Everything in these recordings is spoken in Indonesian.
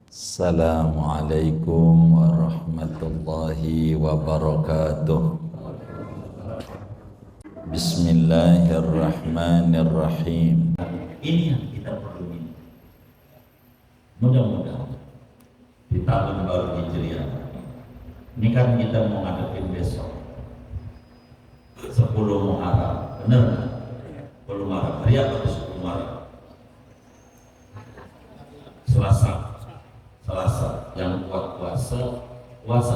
Assalamualaikum warahmatullahi wabarakatuh. Bismillahirrahmanirrahim. Ini yang kita perlu ini. Mudah-mudahan di tahun baru Hijriah ini kan kita mau ngadepin besok 10 Muharram, bener nggak? 10 Muharram, hari apa tuh 10 Muharram? Selasa, yang kuat puasa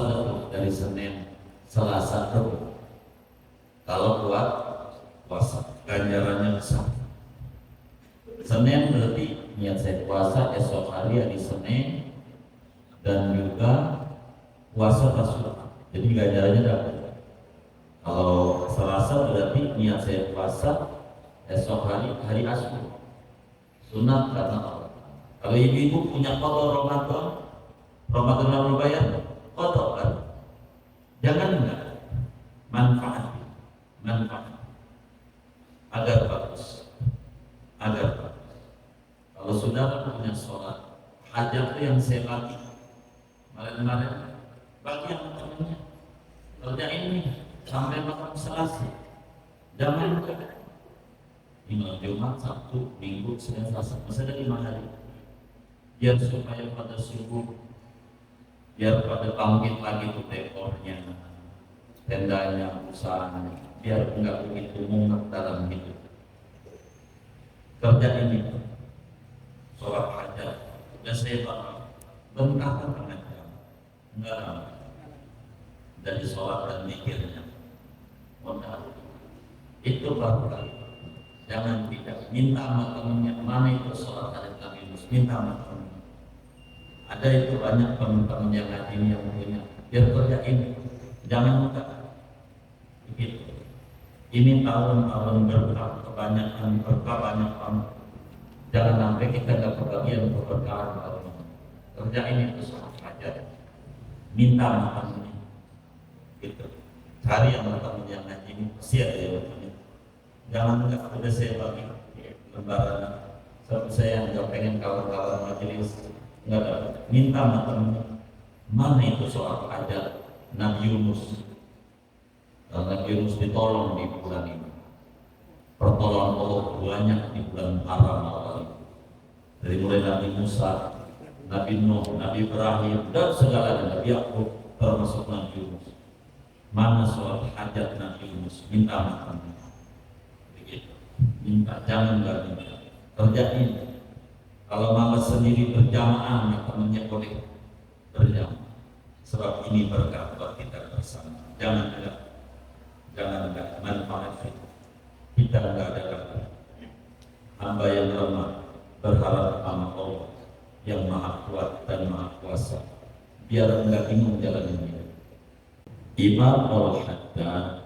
itu dari Senin, Selasa Rabu. Kalau kuat puasa, ganjarannya besar. Senin berarti niat saya puasa, esok hari Senin, dan juga puasa Rasulullah. Jadi ganjarannya dapat. Kalau Selasa berarti niat saya puasa, esok hari Asyura. Sunat karena Allah. Kalau ibu-ibu punya qada Ramadan lalu bayar, qada kan? Jangan enggak manfaat agar bagus. Kalau saudara punya sholat hajat yang saya bagi kemarin bagi yang temannya kerjain ini sampai makan Selasa. Jangan Imam Jumat, Sabtu, Minggu, Senin, Selasa, masih ada 5 hari. Biar supaya pada subuh, biar pada bangkit lagi tuh dekornya, tendanya, usahanya, biar enggak begitu mumet dalam hidup. Kerja ini, sholat hajat, dan saya bentakan dengan jam, enggak lama. Dari sholat dan mikirnya, modal itu baru kali. Jangan tidak minta sama temennya, mana itu sholat hari Kamis, minta sama temennya. Ada itu banyak teman-teman yang ngaji ini yang punya, biar kerja ini, jangan mudah. Begitu. Ini tahun-tahun berkah, kebanyakan berkah banyak banget. Jangan sampai kita nggak kebagian keberkahan tahun ini. Kerja ini itu sholat hajat, minta sama temennya. Gitu. Cari yang teman yang ngaji ini, pasti ada yang temennya. Jangan enggak ada saya bagi lembaran saya nggak pengen kawan-kawan majelis nggak ada, minta sama temennya. Mana itu soal hajat Nabi Yunus. Nabi Yunus ditolong di bulan ini, pertolongan Allah banyak di bulan Muharram awal ini. Dari mulai Nabi Musa, Nabi Nuh, Nabi Ibrahim, dan segalanya, Nabi Yakub, termasuk Nabi Yunus. Mana soal hajat Nabi Yunus, minta sama temennya. Minta, jangan nggak minta, kerjain. Kalau malas sendiri berjamaah, temannya boleh berjamaah. Sebab ini berkah buat kita bersama. Jangan enggak manfaat itu. Kita enggak ada lagi. Hamba yang lemah berharap sama Allah yang maha kuat dan maha kuasa. Biar enggak bingung jalan ini. Imam Al-Haddad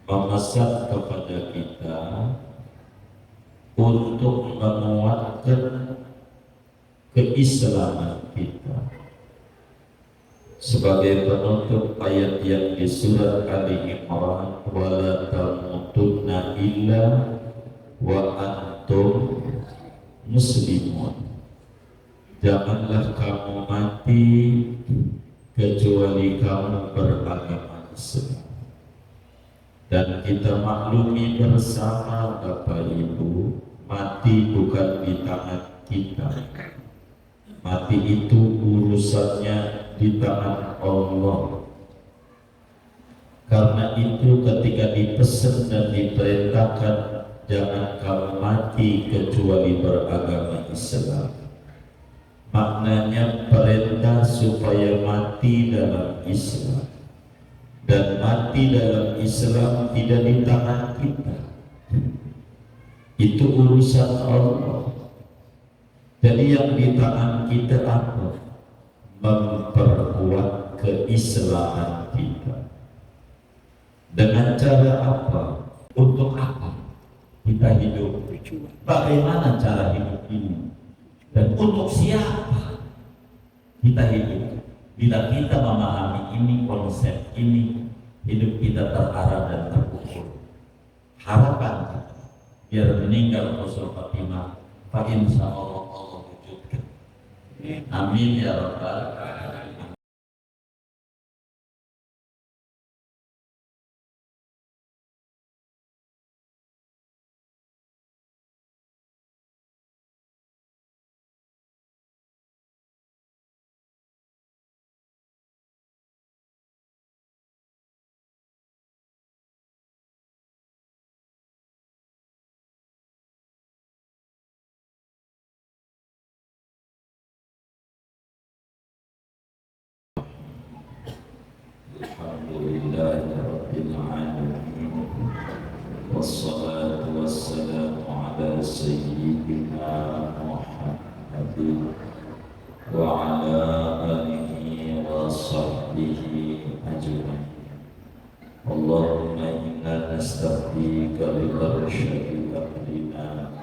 memesan kepada kita untuk menguatkan keislaman kita sebagai penutup ayat yang di surat Ali Imran, wala tamutunna illa wa antum muslimun. Janganlah kamu mati kecuali kamu beragama Islam. Dan kita maklumi bersama Bapak Ibu, mati bukan di tangan kita. Mati itu urusannya di tangan Allah. Karena itu ketika dipesan dan diperintahkan jangan kamu mati kecuali beragama Islam, maknanya perintah supaya mati dalam Islam. Dan mati dalam Islam tidak di tangan kita, itu urusan Allah. Jadi yang di tangan kita apa? Memperkuat keislaman kita. Dengan cara apa? Untuk apa kita hidup? Bagaimana cara hidup ini? Dan untuk siapa kita hidup? Bila kita memahami ini, konsep ini, hidup kita terarah dan terukur. Harapan biar meninggal Rasul Fatimah, insya Allah Allah wujudkan. Amin ya rabbal alamin. Alhamdulillahirabbil alamin. Wassalatu wassalamu ala sayyidina Muhammadin wa ala alihi wa sahbihi ajma'in. Allahumma inna nastaghfiruka lil syarri amrina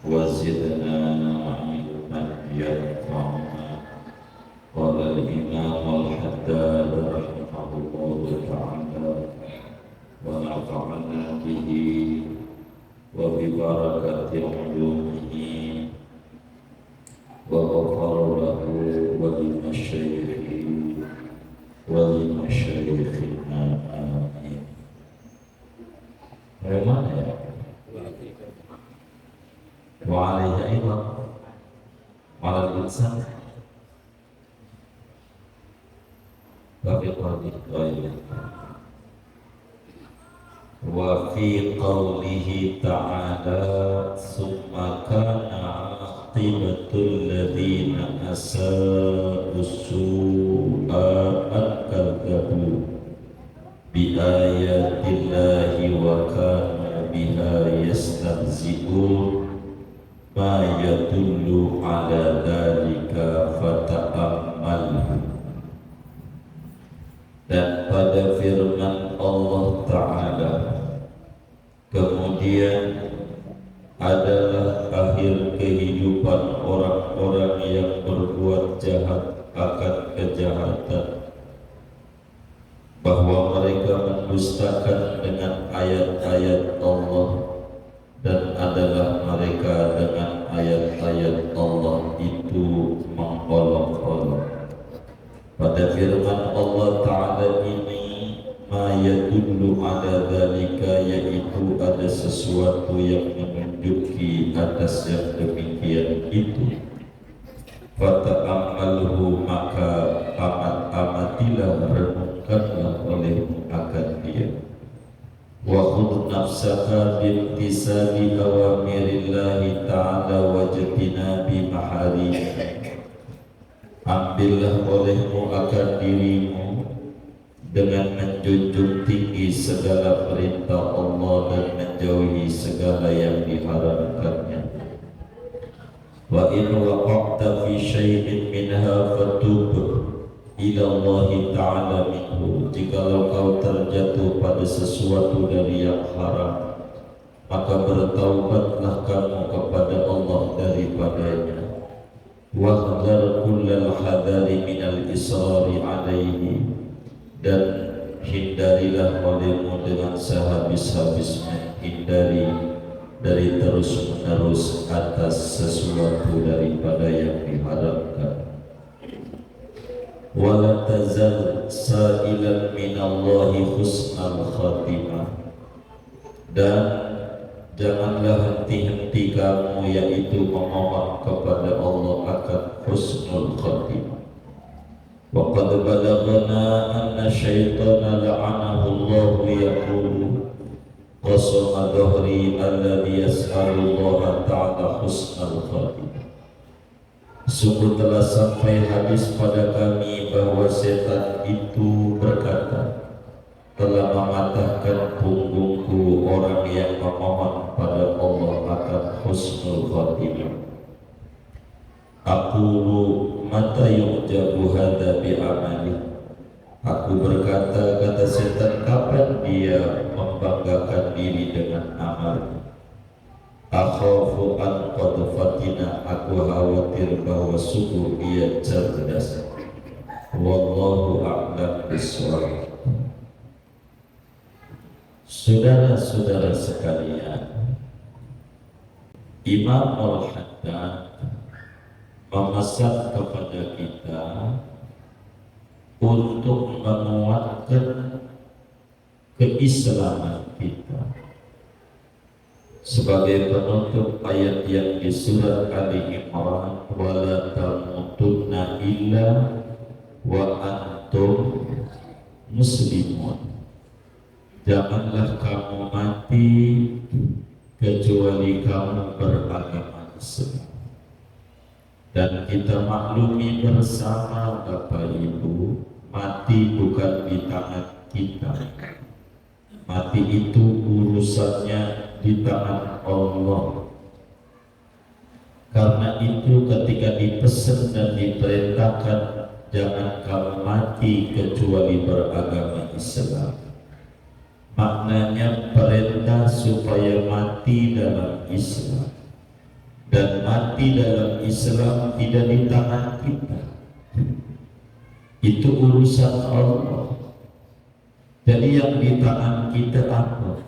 wa zidna ilman yanfa'una. Qala al-imam al-haddad rahimahullahu ta'ala wa nafa'ana bihi wa bi barakati ulumihi wa ghafara lahu wa li masyayikhi wa li masyayikhina amin. Bagaimana ya? Wa alaihi aydan ala al-insan wa fi qawlihi ta'ala summa kana aqibatul ladzina asa'u su'a an kadzabu bi ayatillahi wa kanu biha yastahzi'un ma yadullu ala dzalika fata'ammalhu. Dan pada firman Allah Ta'ala kemudian adalah akhir kehidupan orang-orang yang berbuat jahat akan kejahatan, bahwa mereka mendustakan dengan ayat-ayat Allah dan adalah mereka dengan ayat-ayat Allah itu mengolok-olok. Pada firman Allah Ta'ala ini ma yadullu ala dhalika, yaitu ada sesuatu yang menunjuki atas yang demikian itu. Fata'amalhu, maka amat-amatilah, renungkanlah olehmu akan dia. Wa khudh nafsaka bimtisali awamirillahi ta'ala wajtinabi maharimihi. Ambillah olehmu akan dirimu dengan menjunjung tinggi segala perintah Allah dan menjauhi segala yang diharamkannya. Wa in waqa'ta fi syai'in minha fatub ila Allah Ta'ala minhu. Jikalau kau terjatuh pada sesuatu dari yang haram, maka bertaubatlah kamu kepada Allah daripadanya. Wahdar kullal hadari minal israri alaihi, dan hindarilah olehmu dengan sehabis-habis menghindari dari terus-menerus atas sesuatu daripada yang diharamkan. Wala tazal sa'ilan minallahi husnal khatimah, dan janganlah henti-henti kamu yaitu memohon kepada Allah akan husnul khatimah. Wa qad balaghana anna syaitana la'anahu Allah yaqulu qasama dhahri alladhi yas'alu Allah ta'ala husnul khatimah. Sungguh telah sampai hadis pada kami bahwa setan itu berkata, telah mematahkan punggungku orang yang memohon pada Allah akan husnul khatimah. Aqulu mata yu'jabu hadha bi'amali. Aku berkata, kata setan, kapan dia membanggakan diri dengan amalnya. Akhafu an qad fatina, aku khawatir bahwa sungguh ia cerdas. Wallahu a'lam bishawab. Saudara-saudara sekalian, Imam Al-Haddad memesan kepada kita untuk menguatkan keislaman kita. Sebagai penutup ayat yang di surat Ali Imran, wala tamutunna illa wa antum muslimun. Janganlah kamu mati kecuali kamu beragama Islam. Dan kita maklumi bersama Bapak Ibu, mati bukan di tangan kita. Mati itu urusannya di tangan Allah. Karena itu ketika dipesan dan diperintahkan jangan kamu mati kecuali beragama Islam, maknanya perintah supaya mati dalam Islam. Dan mati dalam Islam tidak di tangan kita, itu urusan Allah. Jadi yang di tangan kita apa?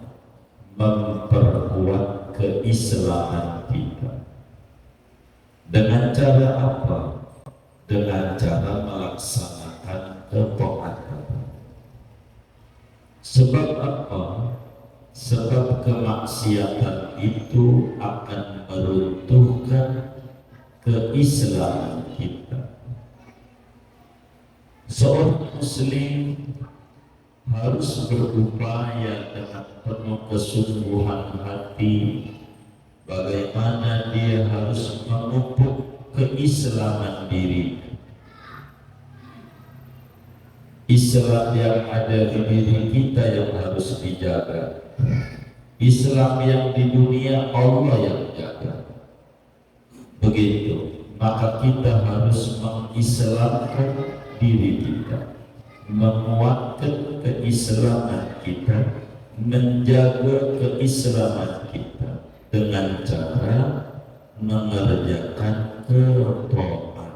Memperkuat keislaman kita. Dengan cara apa? Dengan cara melaksanakan ketaatan. Sebab apa? Sebab kemaksiatan itu akan meruntuhkan keislaman kita. Seorang muslim harus berupaya dengan penuh kesungguhan hati bagaimana dia harus memupuk keislaman diri. Islam yang ada di diri kita yang harus dijaga. Islam yang di dunia Allah yang jaga. Begitu, maka kita harus mengislamkan diri kita, menguatkan keislaman kita, menjaga keislaman kita dengan cara mengerjakan ketaatan.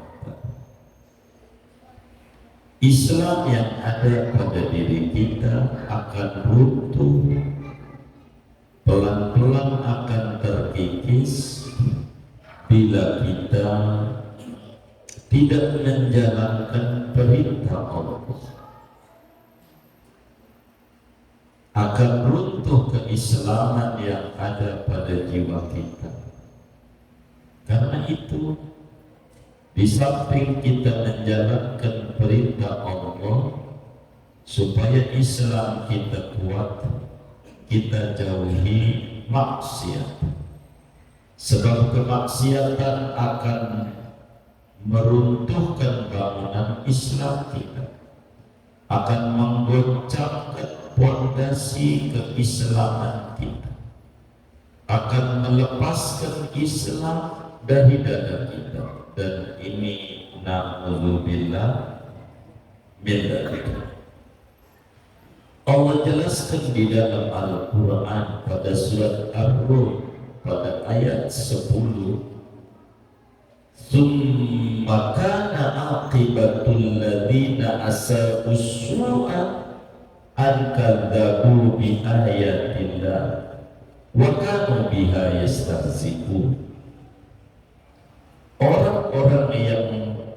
Islam yang ada pada diri kita akan runtuh, pelan-pelan akan terkikis bila kita tidak menjalankan perintah Allah. Akan runtuh keislaman yang ada pada jiwa kita. Karena itu, di samping kita menjalankan perintah Allah supaya Islam kita kuat, kita jauhi maksiat. Sebab kemaksiatan akan meruntuhkan bangunan Islam kita, akan menggoncangkan pondasi keislaman kita, akan melepaskan Islam dari dada kita. Dan ini na'udzubillah min dzalik. Allah jelaskan di dalam Al-Quran pada surat Ar-Rum pada ayat 10, "Tsumma kana aqibatul ladzina asa'u su'a an kadzabu bi ayatillah wa kanu biha yastahzi'un." Orang-orang yang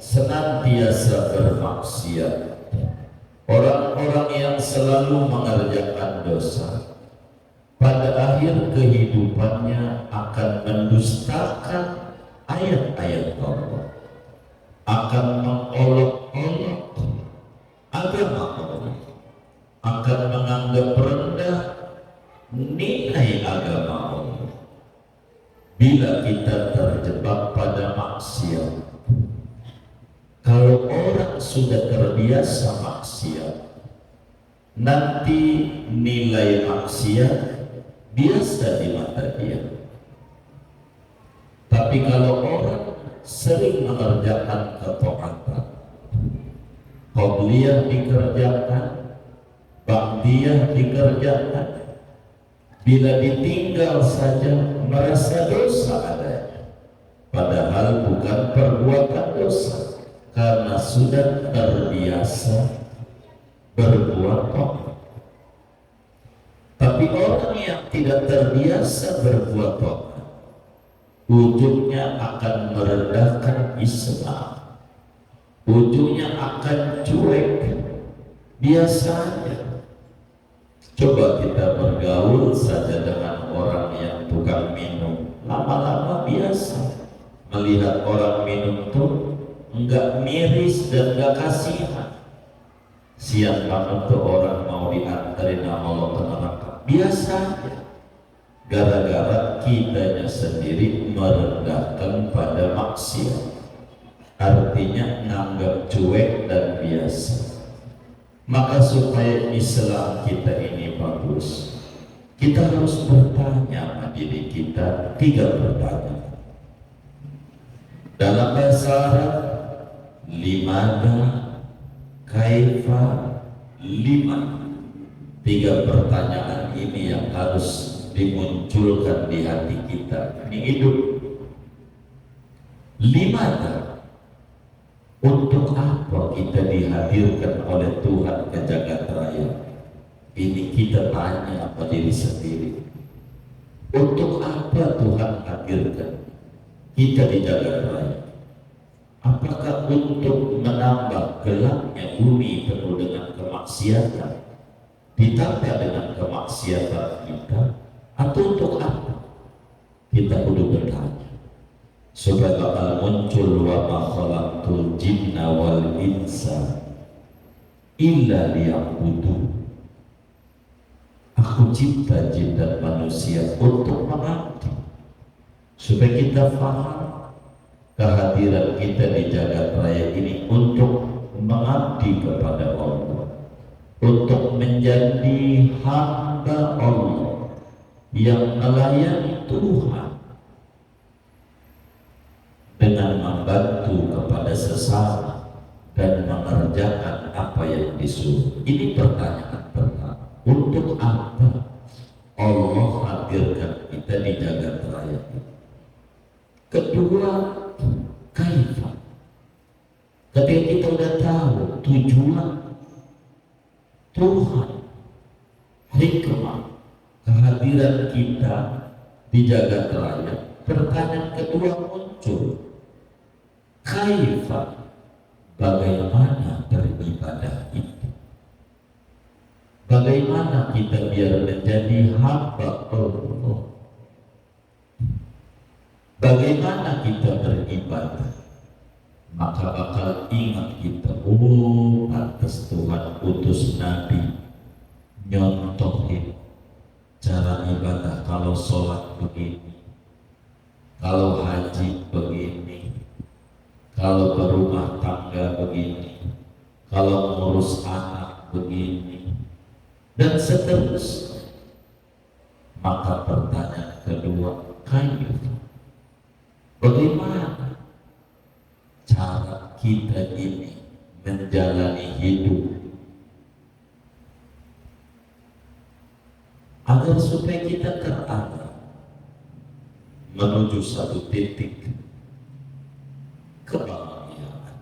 senantiasa bermaksiat, orang-orang yang selalu mengerjakan dosa, pada akhir kehidupannya akan mendustakan ayat-ayat Allah, akan mengolok-olok agama Allah, akan menganggap rendah nilai agama Allah. Bila kita terjebak pada maksiat, kalau orang sudah terbiasa maksiat, nanti nilai maksiat biasa di mata dia. Tapi kalau orang sering mengerjakan ketaatan, qabliyah dikerjakan, ba'diyah dikerjakan, bila ditinggal saja merasa dosa adanya, padahal bukan perbuatan dosa, karena sudah terbiasa berbuat taat. Tapi orang yang tidak terbiasa berbuat taat, ujungnya akan merendahkan Islam, ujungnya akan cuek. Biasanya coba kita bergaul saja dengan orang yang tukang minum, lama-lama biasa melihat orang minum tuh enggak miris dan enggak kasihan. Siang banget tuh orang mau diantarin sama Allah ke neraka, biasa aja. Gara-gara kitanya sendiri merendahkan pada maksiat, artinya nganggap cuek dan biasa. Maka supaya Islam kita ini bagus, kita harus bertanya sama diri kita 3 pertanyaan. Dalam bahasa Arab, limada, kaifa, lima. 3 pertanyaan ini yang harus dimunculkan di hati kita. Ini hidup. Limada, untuk apa kita dihadirkan oleh Tuhan ke jagat raya? Ini kita tanya apa diri sendiri. Untuk apa Tuhan hadirkan kita di jagat raya? Apakah untuk menambah gelapnya bumi penuh dengan kemaksiatan, ditambah dengan kemaksiatan kita, atau untuk apa? Kita perlu bertanya. Supaya bakal muncul wa ma khalaqtul jinna wal insa illa liya'budun. Aku cipta jin dan manusia untuk mengabdi. Supaya kita faham kehadiran kita di jagat raya ini untuk mengabdi kepada Allah, untuk menjadi hamba Allah yang melayani Tuhan dengan membantu kepada sesama dan mengerjakan apa yang disuruh. Ini pertanyaan pertama. Untuk apa Allah hadirkan kita di jagat raya ini? Kedua, kaifa. Ketika kita sudah tahu tujuan Tuhan, hikmah kehadiran kita di jagat raya, pertanyaan kedua muncul. Kaifa, bagaimana beribadah itu? Bagaimana kita biar menjadi hamba Allah? Bagaimana kita beribadah? Maka bakal ingat kita, oh pantas Tuhan utus Nabi nyontohin cara ibadah. Kalau sholat begini, kalau haji begini, kalau berumah tangga begini, kalau ngurus anak begini, dan seterusnya. Maka pertanyaan kedua, kaif, bagaimana cara kita ini menjalani hidup agar supaya kita terarah menuju satu titik kebahagiaan.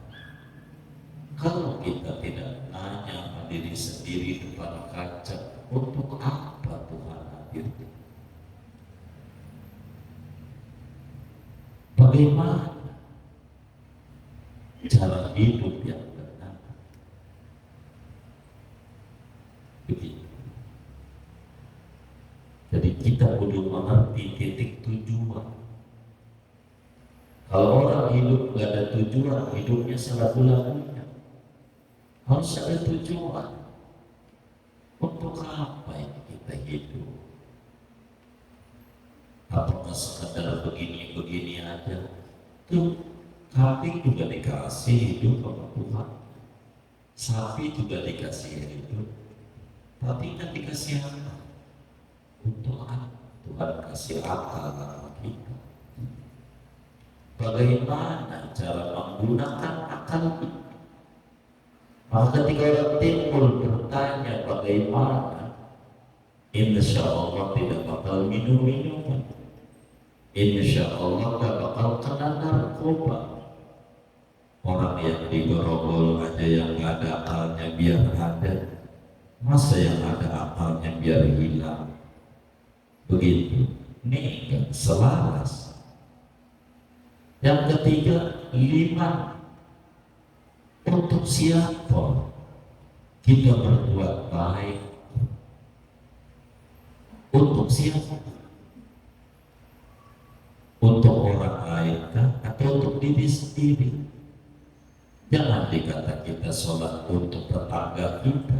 Kalau kita tidak nanya sama diri sendiri depan kaca, untuk apa Tuhan hadir? Bagaimana cara hidup yang benar? Begitu. Jadi kita perlu mengerti titik tujuan. Kalau orang hidup nggak ada tujuan, hidupnya salah guna. Harus ada tujuan. Untuk apa ini kita hidup? Apakah sekedar begini-begini aja? Tuh, kambing juga dikasih hidup sama Tuhan. Sapi juga dikasih hidup. Tapi kan dikasih apa? Untuk apa? Tuhan kasih akal sama kita. Bagaimana cara menggunakan akal kita? Maka ketika orang timbul bertanya bagaimana, insya Allah tidak bakal minum-minuman, insya Allah tidak bakal kena narkoba. Orang yang digerogol aja yang gak ada akalnya biar ada, masa yang ada akalnya biar hilang? Begitu, ini selaras. Yang ketiga, 5, untuk siapa kita berbuat baik? Untuk siapa? Untuk orang lain kah? Atau untuk diri sendiri? Jangan dikata kita sholat untuk tetangga kita,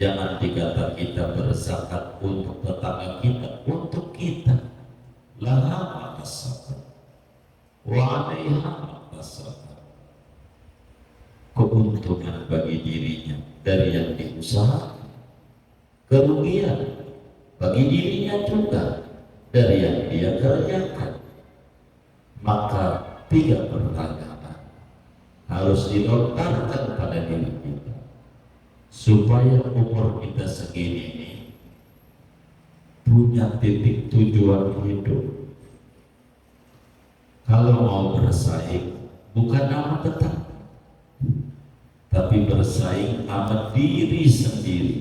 jangan dikata kita berzakat untuk tetangga kita, untuk kita. Laha makasabat wa 'alaiha makasabat. Keuntungan bagi dirinya dari yang diusahakan, kerugian bagi dirinya juga dari yang dia kerjakan. Maka 3 pertanyaan harus dilontarkan pada diri kita supaya umur kita segini ini punya titik tujuan hidup. Kalau mau bersaing, bukan nama tetap, tapi bersaing sama diri sendiri.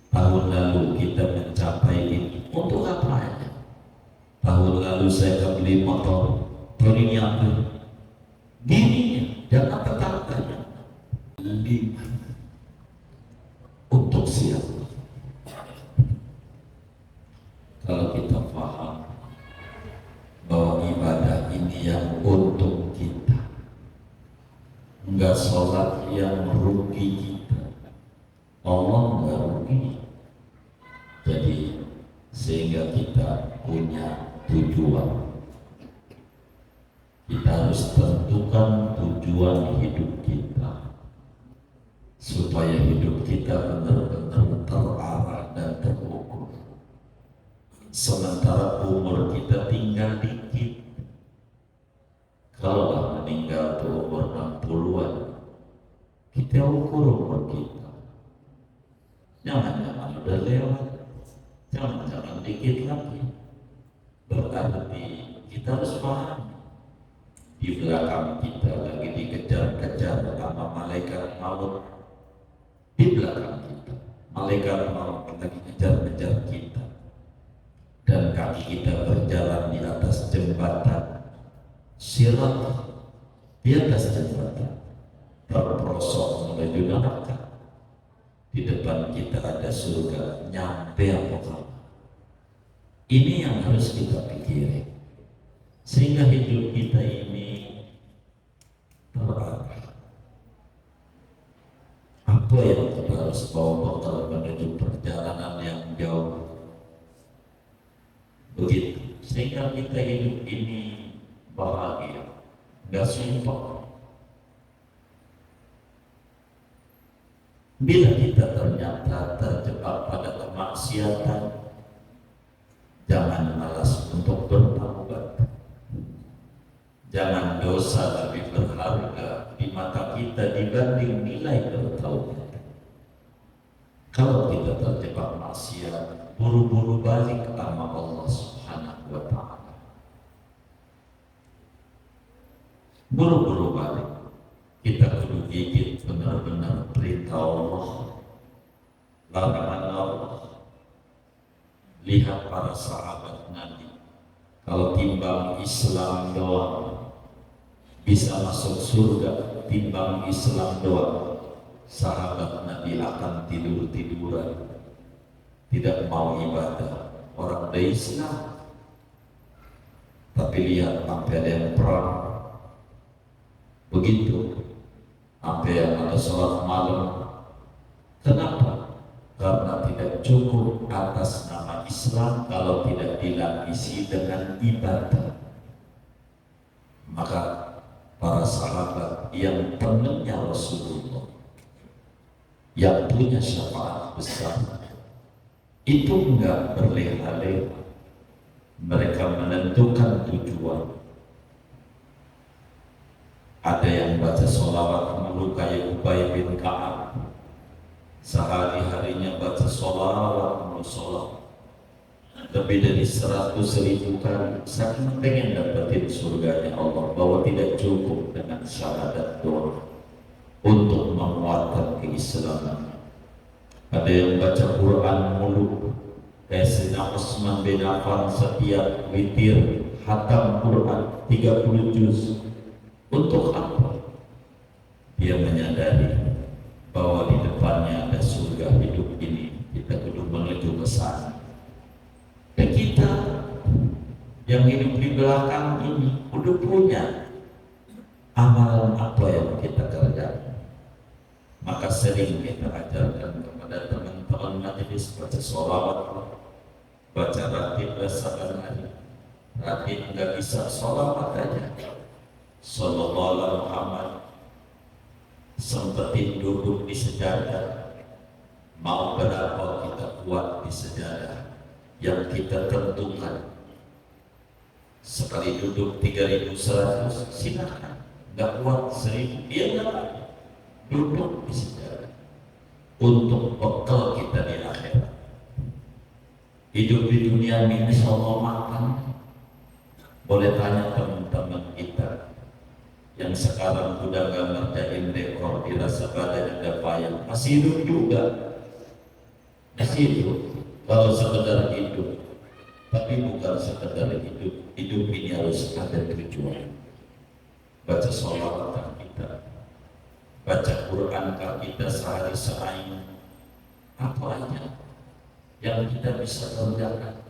Tahun lalu kita mencapai ini, untuk apa aja? Tahun lalu saya beli motor, tahun ini apa? Dirinya, jangan tetangganya. 5, untuk siapa? Kalau kita paham bahwa ibadah ini yang untuk kita, enggak sholat yang merugi kita, Allah enggak rugi. Jadi sehingga kita punya tujuan, kita harus tentukan tujuan hidup kita supaya hidup kita benar-benar terarah dan terukur. Sementara umur kita tinggal dikit, kalau meninggal tuh umur 60-an, kita ukur umur kita. Jangan-jangan udah lewat, jangan-jangan dikit lagi. Berarti kita harus paham, di belakang kita lagi dikejar-kejar sama malaikat maut. Di belakang kita malaikat maut lagi kejar-kejar kita, dan kaki kita berjalan di atas jembatan sirat, di atas jembatan terperosok menuju neraka. Di depan kita ada surga, nyampe apa kabar? Ini yang harus kita pikirin sehingga hidup kita ini terarah. Apa yang kita harus bawa bekal menuju perjalanan yang jauh, begitu sehingga kita hidup ini bahagia, nggak sumpah. Bila kita ternyata terjebak pada kemaksiatan, jangan malas untuk bertaubat. Jangan dosa lebih berharga di mata kita dibanding nilai bertaubat. Kalau kita terjebak maksiat, buru-buru balik sama Allah Subhanahu wa Ta'ala. Buru-buru balik. Kita kudu gigit benar-benar perintah Allah, larangan Allah. Lihat para sahabat Nabi, kalau timbang Islam doang bisa masuk surga, timbang Islam doang sahabat Nabi akan tidur-tiduran, tidak mau ibadah. Orang dari Islam, tapi lihat sampai ada yang perang, begitu sampai yang ada sholat malam. Kenapa? Karena tidak cukup atas nama Islam kalau tidak dilapisi dengan ibadah. Maka para sahabat yang temannya Rasulullah, yang punya syafaat besar, itu enggak berleha-leha. Mereka menentukan tujuan. Ada yang baca sholawat mulu kayak Ubay bin Ka'ab, sehari-harinya baca sholawat mulu sholat lebih dari 100.000 kali, saking pengen dapetin surganya Allah, bahwa tidak cukup dengan syahadat doa untuk menguatkan keislaman. Ada yang baca Quran mulu kayak Sayyidina Utsman bin Affan, setiap witir hatam Quran 30 juz. Untuk apa? Dia menyadari bahwa di depannya ada surga hidup ini, kita kudu menuju ke sana. Dan kita yang hidup di belakang ini kudu punya amalan apa yang kita kerjakan. Maka sering kita ajarkan kepada teman-teman majelis baca sholawat, baca ratib saban hari. Ratib nggak bisa sholawat aja. Sallallahu alaihi Muhammad, sempetin duduk di sejadah. Mau berapa kita kuat di sejadah yang kita tentukan. Sekali duduk 3.100 silakan. Nggak kuat 1.000 dia nggak. Duduk di sejarah untuk bekal kita di akhirat. Hidup di dunia ini insya-Allah makan. Boleh tanya teman-teman kita yang sekarang udah gak ngerjain rekor, dirasa badannya udah payah, masih hidup juga, masih hidup. Kalau sekedar hidup, tapi bukan sekedar hidup. Hidup ini harus ada tujuan. Baca sholawat kita, baca Quran kita sehari sehari, apa aja yang kita bisa kerjakan.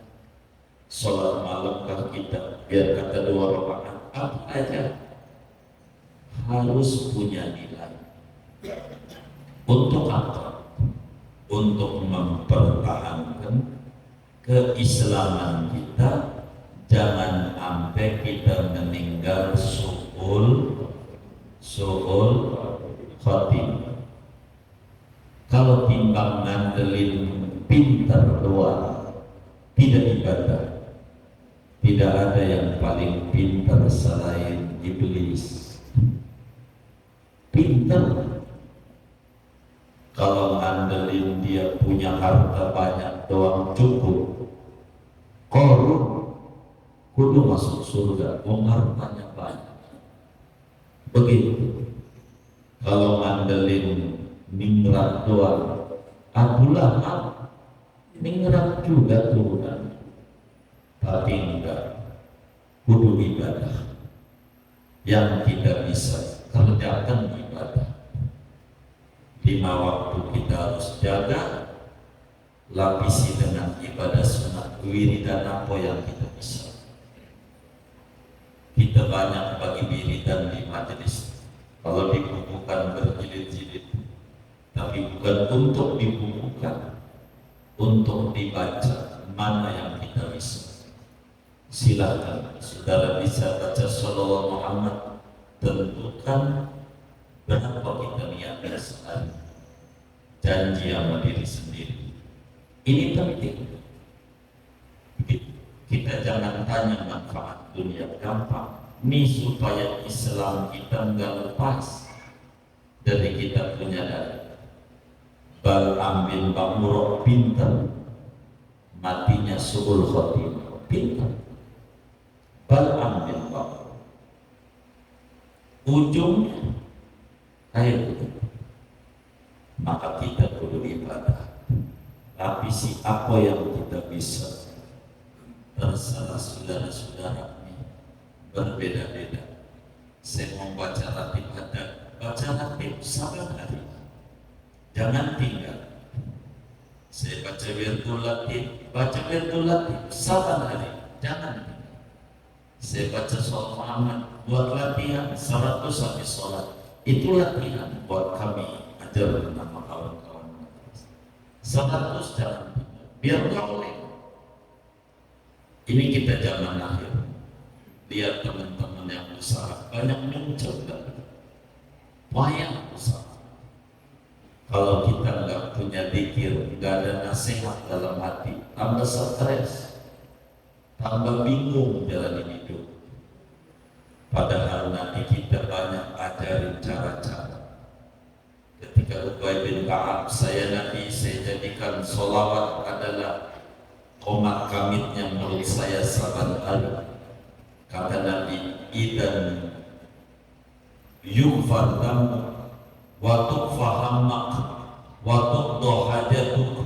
Sholat malam kita biar kata 2 rakaat, apa aja harus punya nilai. Untuk apa? Untuk mempertahankan keislaman kita. Jangan sampai kita meninggal su'ul khotimah. Kalau timbang ngandelin pintar doang, tidak ibadah. Tidak ada yang paling pintar selain iblis. Pintar. Kalau ngandelin dia punya harta banyak doang cukup, korup, kudu masuk surga, hartanya banyak. Begitu. Kalau ngandelin ningrat doang, Abu Lahab ningrat juga turunan, tapi enggak. Kudu ibadah. Yang kita bisa kerjakan ibadah. 5 waktu kita harus jaga, lapisi dengan ibadah sunat, wiridan apa yang kita bisa. Kita banyak bagi wiridan di majelis, kalau dibukukan berjilid-jilid, tapi bukan untuk dibukukan, untuk dibaca. Mana yang kita bisa? Silakan saudara bisa baca Shallallahu Muhammad, tentukan berapa kita niatkan sehari. Janji sama diri sendiri. Ini penting. Kita jangan tanya manfaat dunia, gampang. Ini supaya Islam kita enggak lepas dari kita punya dada. Bal'am bin Ba'murah pintar, matinya su'ul khotimah, pintar. Bal'am bin Ba'murah ujungnya air. Maka kita perlu ibadah, lapisi apa yang kita bisa. Terserah saudara-saudara ini berbeda-beda. Saya mau baca ratib, ada baca ratib saban hari, jangan tinggal. Saya baca wirdul latib saban hari, jangan tinggal. Saya baca sholat Muhammad buat latihan 100 habis sholat, itu latihan buat kami ajar nama kawan-kawan. 100 jangan tinggal, biar boleh. Ini kita zaman akhir. Lihat teman-teman yang usaha banyak muncul kan, banyak usaha. Kalau kita nggak punya zikir, nggak ada nasihat dalam hati, tambah stres, tambah bingung jalan hidup. Padahal nanti kita banyak ajarin cara-cara. Ketika Ubay bin Ka'ab, saya jadikan sholawat adalah komat kamitnya mulut saya saban hari. Kata Nabi, idan yughfar dhanbuk wa tughfa hammak wa tuqda hajatuk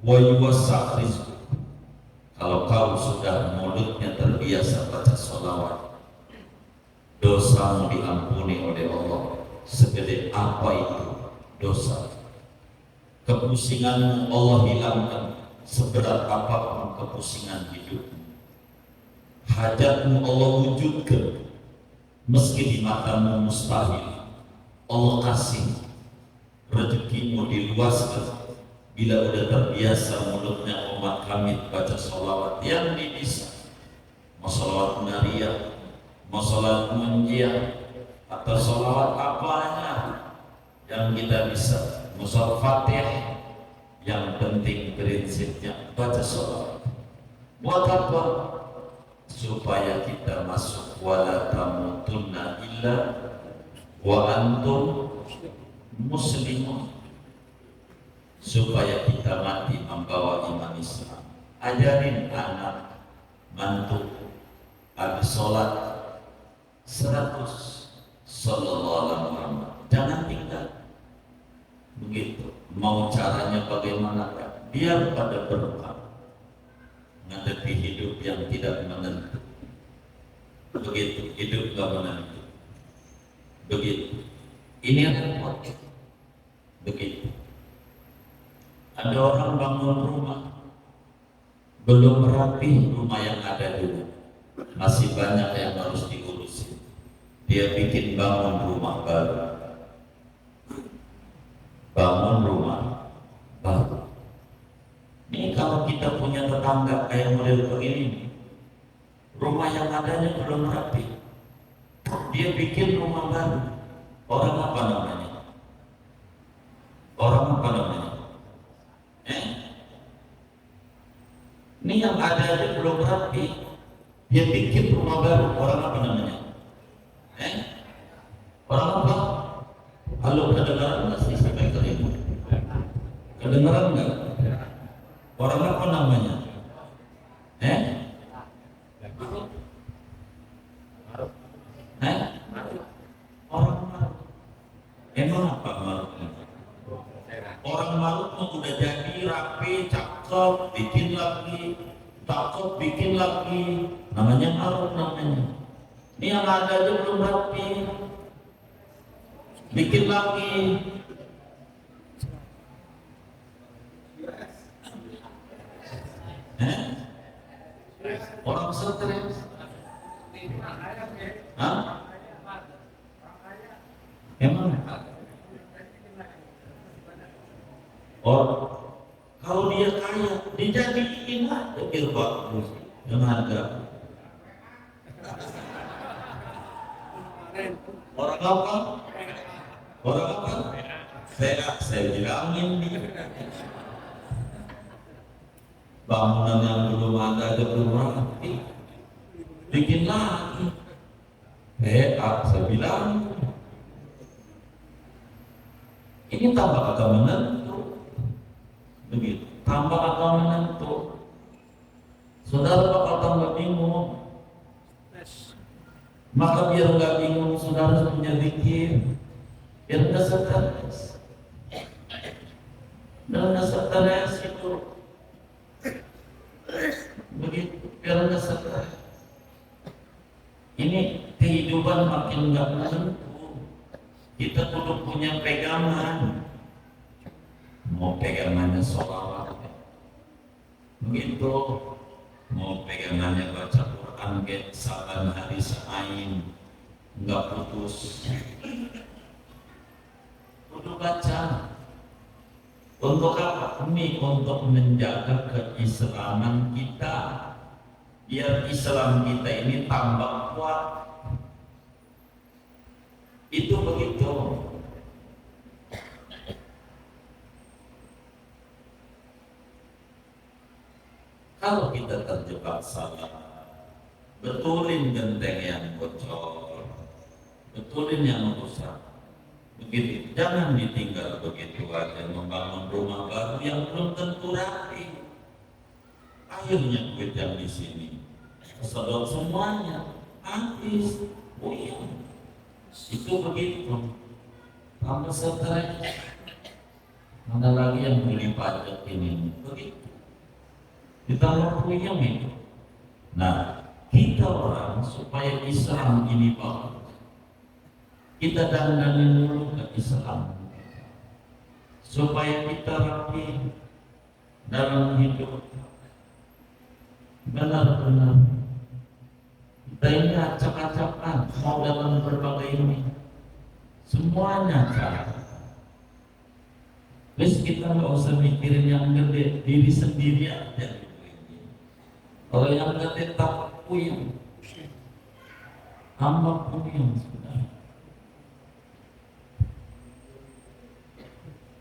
wa yuwassa' rizquk. Kalau kau sudah mulutnya terbiasa baca dosamu diampuni oleh Allah segede apa itu dosa. Kepusinganmu Allah hilangkan seberat apapun kepusingan hidupmu. Hajatmu Allah wujudkan meski di matamu mustahil. Allah kasih rezekimu diluaskan. Bila udah terbiasa mulutnya umat kami baca sholawat yang bisa, mau sholawat nariyah, mau sholawat munjiah, atau sholawat apanya yang kita bisa, mau sholawat fatih, yang penting prinsipnya baca sholawat. Buat apa? Supaya kita masuk wala tamutunna illa wa antum muslimun, supaya kita mati membawa iman Islam. Ajarin anak mantu habis sholat 100 sallallahu alaihi Muhammad, jangan tinggal begitu. Mau caranya bagaimana? Biar pada berkah menghadapi hidup yang tidak menentu. Begitu, hidup gak menentu. Begitu. Ini repot. Begitu. Ada orang bangun rumah, belum rapi rumah yang ada dulu, masih banyak yang harus diurusin. Dia bikin bangun rumah baru, bangun rumah baru. Ini kalau kita punya tetangga kayak model begini, rumah yang adanya belum rapi, dia bikin rumah baru. Orang apa namanya? Orang apa namanya? Ini yang ada aja belum rapi, dia bikin rumah baru. Orang apa namanya? Orang apa? Halo, kedengaran nggak sih sampai ke ini? Kedengaran nggak? Orang apa namanya? Orang marut. Emang apa marutnya? Orang marut udah jadi rapi, cakep, bikin lagi, cakep, bikin lagi, namanya marut namanya. Ini yang ada aja belum rapi, bikin lagi. Orang stres. Hah? Emang? Kalau dia kaya, dijadiin aja biar bagus, yang harga. Orang apa? Orang apa? Saya bilangin nih. Bangunan yang belum ada belum rapi, bikin lagi. Saya bilang ini tambah agak menentu, begitu. Tambah agak menentu, saudara bakal tambah bingung. Maka biar nggak bingung, saudara punya zikir, biar nggak stres. Biar nggak stres itu, begitu. Biar nggak stres. Ini kehidupan makin nggak menentu. Kita kudu punya pegangan. Mau pegangannya sholawat, begitu. Mau pegangannya baca Quran ke saban hari sa'ain, nggak putus. Kudu baca. Untuk apa? Ini untuk menjaga keislaman kita, biar Islam kita ini tambah kuat. Itu begitu. Kalau kita terjebak salah, betulin genteng yang bocor, betulin yang rusak. Begitu, jangan ditinggal begitu aja membangun rumah baru yang belum tentu rapi. Akhirnya duit yang di sini sedot semuanya habis. Itu begitu. Tambah stres. Mana lagi yang beli pajak ini? Begitu. Ditambah puyeng itu. Nah, kita orang supaya Islam ini bagus, kita dandanin dulu ke Islam supaya kita rapi dalam hidup. Benar-benar kita ini acak-acakan mau dalam berbagai ini semuanya cara. Terus kita nggak usah mikirin yang gede, diri sendiri aja. Kalau yang gede takut puyeng, hamba puyeng sebenarnya,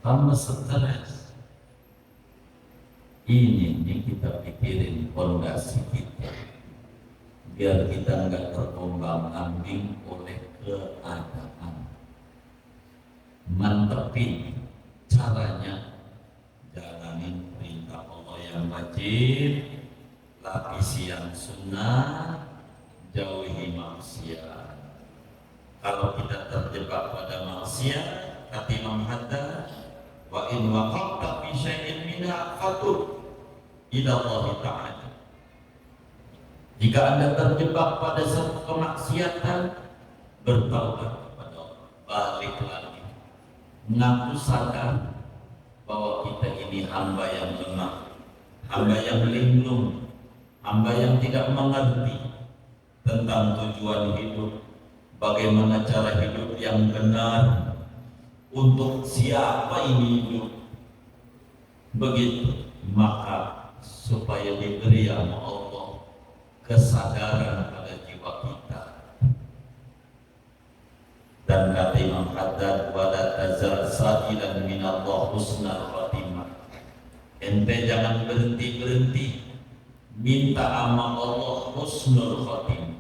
hamba stres. Ini kita pikirin fondasi kita, biar kita nggak terombang-ambing oleh keadaan. Mantepin caranya, jalanin perintah Allah yang wajib, lapisi yang sunnah, jauhi maksiat. Kalau kita terjebak pada maksiat, kata Imam Haddad, wa in waqafta fi syai'in minha fatub ila Allah Ta'ala. Jika Anda terjebak pada satu kemaksiatan, bertaubat kepada Allah, balik lagi, mengaku sadar bahwa kita ini hamba yang lemah, hamba yang linglung, hamba yang tidak mengerti tentang tujuan hidup, bagaimana cara hidup yang benar, untuk siapa ini hidup. Begitu, maka supaya diberi sama Allah kesadaran pada jiwa kita. Dan kata Imam Haddad, wala tazal sa'ilan minallah husnal khatimah. Ente jangan berhenti-berhenti minta sama Allah husnul khatimah.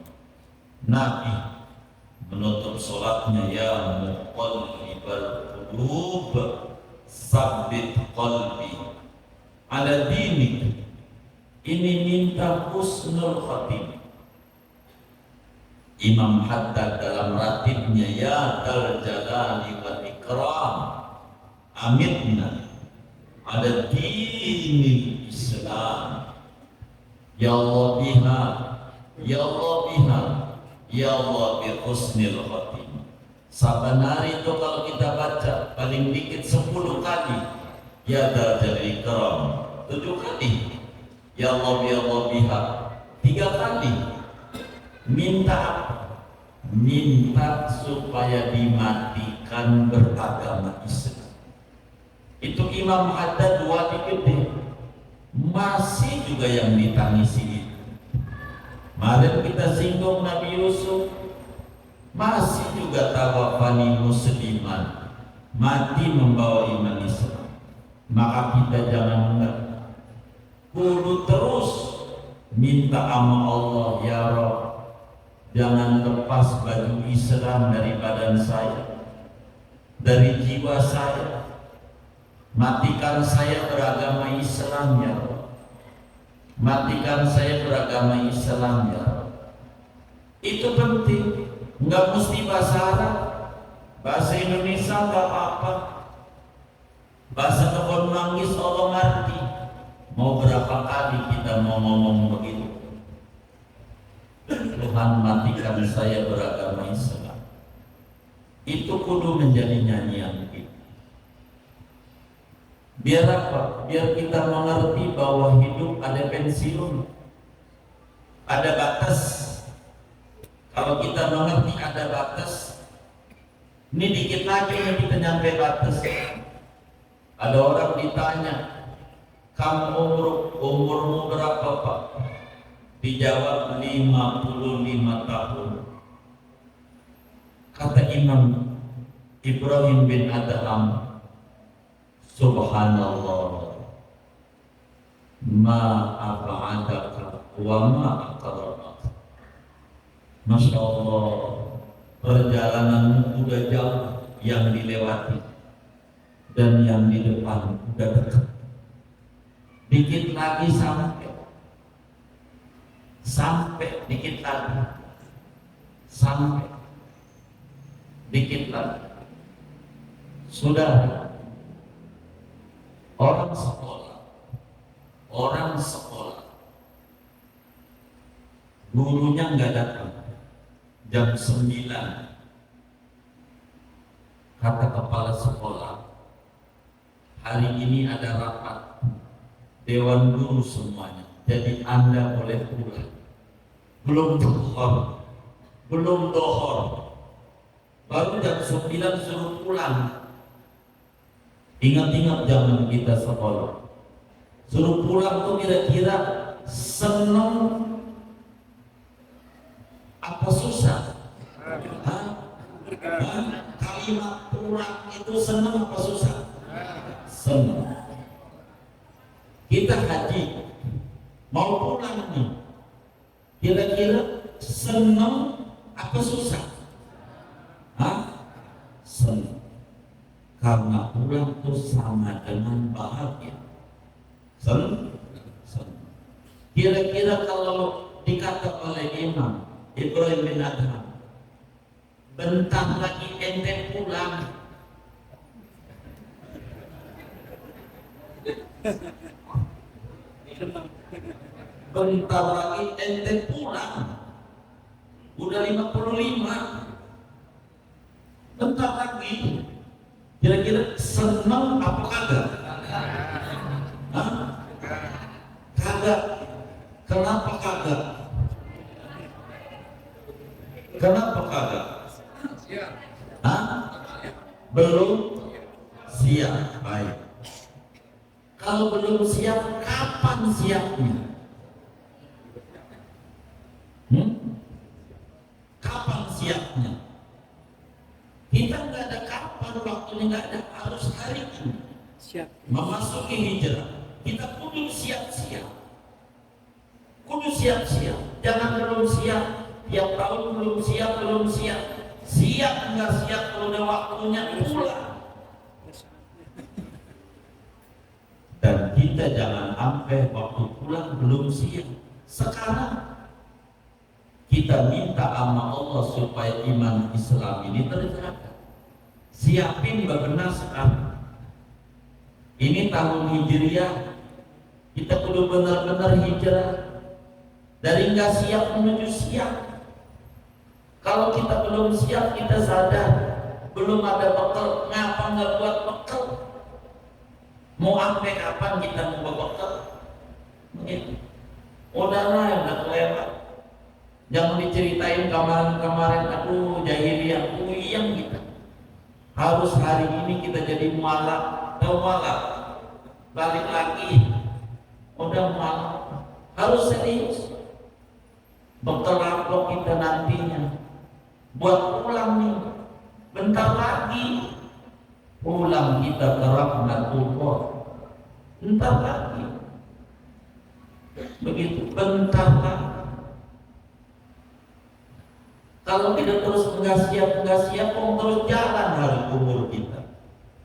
Nabi menutup sholatnya, ya muqallibal qulub sabbit qalbi ala dinik. Ini minta husnul khatimah. Imam Haddad dalam ratibnya, ya dal jalali wal ikram amitna ada dinil Islam, ya Allah biha, ya Allah biha, ya Allah bi husnil khatimah. Saban hari itu kalau kita baca paling dikit 10 kali ya dal jalali ikram, 7 kali ya Allah bi Allah biha, 3 kali. Minta apa? Minta supaya dimatikan beragama Islam. Itu Imam Haddad dua gede, masih juga yang ditangisi itu. Kemarin kita singgung Nabi Yusuf, masih juga tawafani musliman, mati membawa iman Islam. Maka kita jangan mengerti, kudu terus minta sama Allah, ya Rabb, jangan lepas baju Islam dari badan saya, dari jiwa saya. Matikan saya beragama Islam, ya Allah. Matikan saya beragama Islam, ya Allah. Itu penting. Enggak mesti bahasa Arab, bahasa Indonesia enggak apa-apa. Bahasa Kebon Manggis Allah ngerti. Mau berapa kali kita mau ngomong begitu? Tuhan matikan saya beragama Islam. Itu kudu menjadi nyanyian kita. Biar apa? Biar kita mengerti bahwa hidup ada pensiun, ada batas. Kalau kita mengerti ada batas, ini dikit lagi nih kita nyampe batas. Ada orang ditanya, kamu umurmu berapa Pak? Dijawab 55 tahun. Kata Imam Ibrahim bin Adham, subhanallah, ma ab'adaka wa ma aqrabaka. Masya Allah, perjalanan udah jauh yang dilewati dan yang di depan udah dekat. Dikit lagi sampai dikit lagi, sampai dikit lagi. Sudah orang sekolah, gurunya nggak datang jam 9, kata kepala sekolah, hari ini ada rapat Dewan Guru semuanya, jadi Anda boleh pulang. Belum dohor, baru jam 9 suruh pulang. Ingat-ingat zaman kita sekolah, suruh pulang tuh kira-kira seneng apa susah? Hah? Kalimat pulang itu seneng apa susah? Seneng. Kita haji mau pulang nih, kira-kira seneng apa susah? Hah? Seneng. Karena pulang itu sama dengan bahagia. Seneng. Kira-kira kalau dikata oleh Imam Ibrahim bin Adham, bentar lagi ente pulang, bentar lagi ente pulang, udah 55, bentar lagi, kira-kira seneng apa kagak? Hah? Kagak. Kenapa kagak? Kenapa kagak? Hah? Belum siap. Baik. Kalau belum siap, kapan siapnya? Kapan siapnya? Kita nggak ada kapan, waktunya nggak ada, harus hari ini. Siap. Memasuki hijrah, kita kudu siap-siap. Jangan belum siap. Tiap tahun belum siap. Siap nggak siap kalau udah waktunya pulang. Dan kita jangan sampai waktu pulang belum siap. Sekarang kita minta sama Allah supaya iman Islam ini terjaga. Siapin benar sekarang. Ini tahun Hijriah, kita perlu benar-benar hijrah. Dari nggak siap menuju siap. Kalau kita belum siap, kita sadar belum ada bekal. Ngapa nggak buat bekal? Mau sampai kapan kita mau bekal? Begitu. Udahlah yang udah kelewat. Jangan diceritain kemarin-kemarin, aduh jahiliyah, puyeng kita. Harus hari ini kita jadi mualaf, tahu mualaf? Balik lagi, udah mualaf. Harus serius. Bekal apa kita nantinya? Buat pulang nih, bentar lagi pulang kita ke rahmatullah. Bentar lagi, begitu, bentar lagi. Kalau kita terus nggak siap, terus jalan hari umur kita.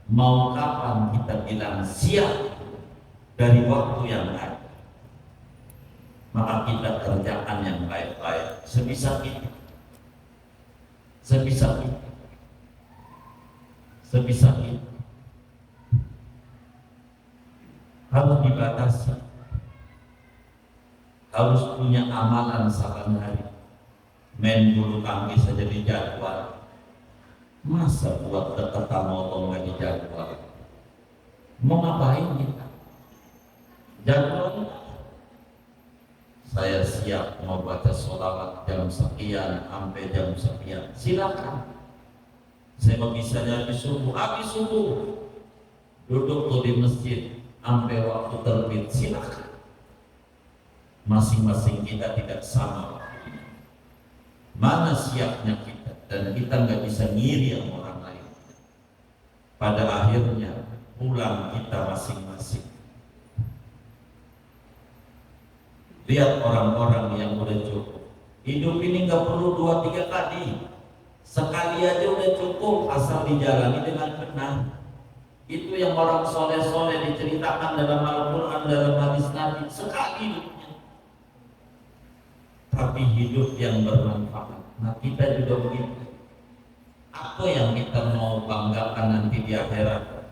Mau kapan kita bilang siap dari waktu yang ada? Maka kita kerjakan yang baik-baik sebisa kita. Harus dibatasi. Harus punya amalan saban hari. Main bulu tangkis saja dijadwal. Masa buat dekat motor nggak dijadwal? Mau ngapain kita? Jadwal. Saya siap mau baca sholawat jam sekian sampai jam sekian. Silakan. Saya bisa habis subuh duduk tuh di masjid sampai waktu terbit. Silakan. Masing-masing kita tidak sama. Mana siapnya kita, dan kita nggak bisa ngiri sama orang lain. Pada akhirnya pulang kita masing-masing. Lihat orang-orang yang udah cukup. Hidup ini nggak perlu 2-3 kali. Sekali aja udah cukup asal dijalani dengan benar. Itu yang orang soleh-soleh diceritakan dalam Al-Quran, dalam hadis Nabi. Sekali hidupnya, tapi hidup yang bermanfaat. Nah kita juga begitu. Apa yang kita mau banggakan nanti di akhirat?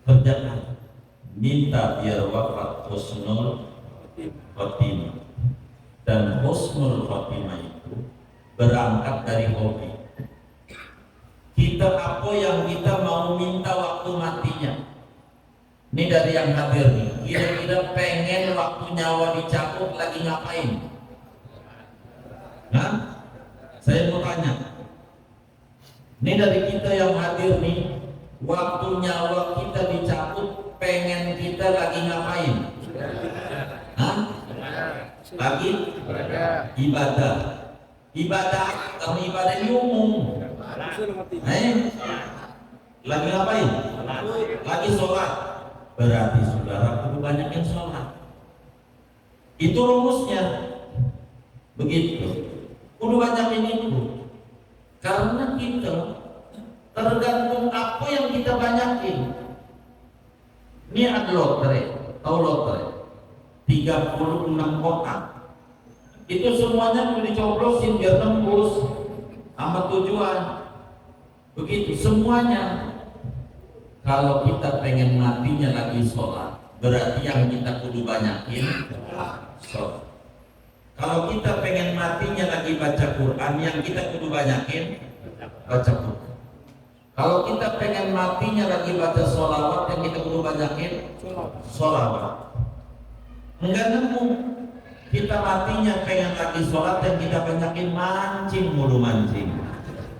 Kerjakan. Minta biar wafat husnul khotimah. Dan husnul khotimah itu berangkat dari hobi. Kita apa yang kita mau minta waktu matinya. Ini dari yang hadir nih. Kira-kira pengen waktu nyawa dicabut lagi ngapain? Nah, saya mau tanya. Ini dari kita yang hadir nih. Waktu nyawa kita dicabut, pengen kita lagi ngapain? Hah? Lagi ibadah. Ibadah, karena ibadah ini umum. Lagi ngapain? Lagi sholat. Berarti saudara kudu banyak yang sholat. Itu rumusnya. Begitu. Kudu banyakin itu. Karena kita tergantung apa yang kita banyakin. Ini ada lotre, tahu lotre? 36 kotak. Itu semuanya mau dicoblosin biar tembus sama tujuan. Begitu semuanya. Kalau kita pengen matinya lagi sholat, berarti yang kita kudu banyakin sholat. Kalau kita pengen matinya lagi baca Quran, yang kita kudu banyakin baca Quran. Kalau kita pengen matinya lagi baca sholawat, yang kita kudu banyakin sholawat. Enggak nemu. Kita matinya pengen lagi sholat, yang kita banyakin mancing mulu mancing.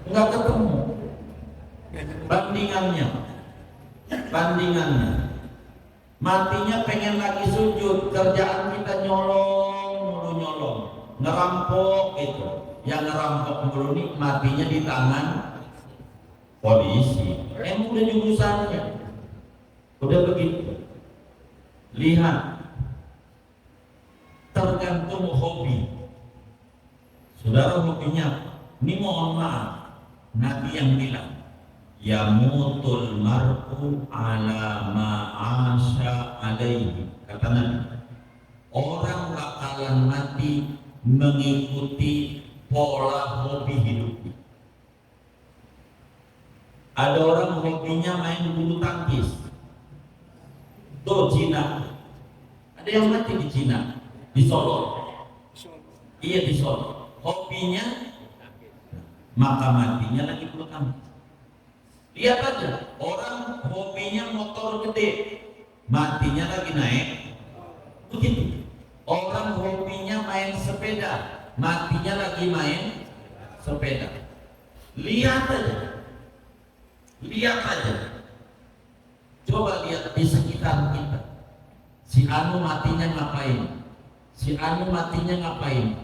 Enggak ketemu. Bandingannya. Matinya pengen lagi sujud, kerjaan kita nyolong, ngerampok itu. Yang ngerampok mulu nih matinya di tangan polisi. Emang udah jurusannya. Udah begitu. Lihat. Tergantung hobi. Saudara hobinya, ini mohon maaf, Nabi yang bilang, yamutul mar'u ala ma'asya alaihi. Kata Nabi, orang bakalan mati mengikuti pola hobi hidupnya. Ada orang hobinya main bulu tangkis. Tuh Cina. Ada yang mati di Cina, di Solo. Iya di Solo. Hobinya maka matinya lagi bulu tangkis. Lihat aja, orang hobinya motor gede, matinya lagi naik. Begitu. Orang hobinya main sepeda, matinya lagi main sepeda. Lihat aja. Coba lihat di sekitar kita. Si Anu matinya ngapain?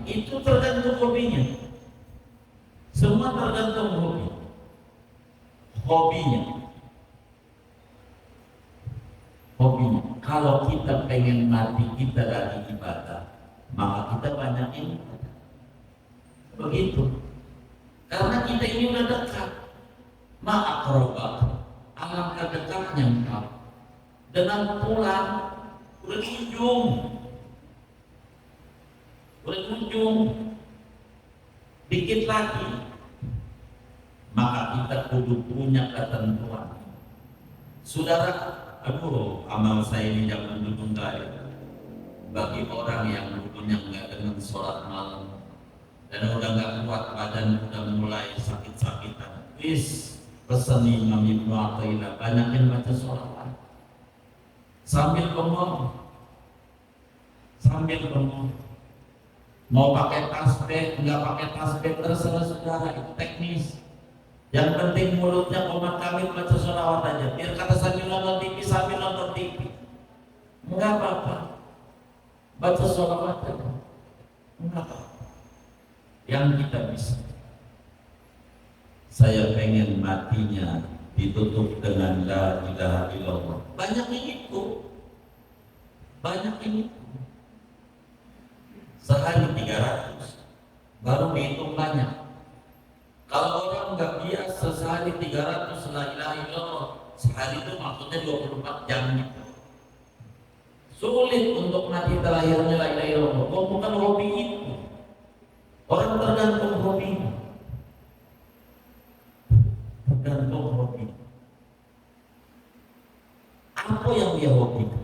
Itu tergantung hobinya. Semua tergantung hobinya. Kalau kita pengen mati kita lagi ibadah, maka kita banyakin begitu. Karena kita ini udah dekat. Ma'akrobah, alangkah dekatnya engkau. Dengan pulang udah di ujung, dikit lagi. Maka kita kudu punya ketentuan. Saudara, amal saya ini jangan ditunda ya. Bagi orang yang dulunya enggak dengan sholat malam dan udah enggak kuat badan, udah mulai sakit-sakitan, pesan Imam Ibnu Athaillah, banyakin baca sholawat sambil bengong. Mau pakai tasbih, enggak pakai tasbih, terserah saudara, itu teknis. Yang penting mulutnya komat kamil baca sholawat aja. Biar kata sambil nonton TV, enggak apa-apa. Baca sholawat aja, enggak apa-apa. Yang kita bisa. Saya pengen matinya ditutup dengan la ilaha illallah. Banyak yang itu. Sehari 300, baru dihitung banyak. Kalau orang nggak biasa sehari 300 la ilaha illallah, sehari itu maksudnya 24 jam gitu. Sulit untuk mati terakhirnya la ilaha illallah. Bukan hobi itu. Orang tergantung hobi. Apa yang dia hobikan,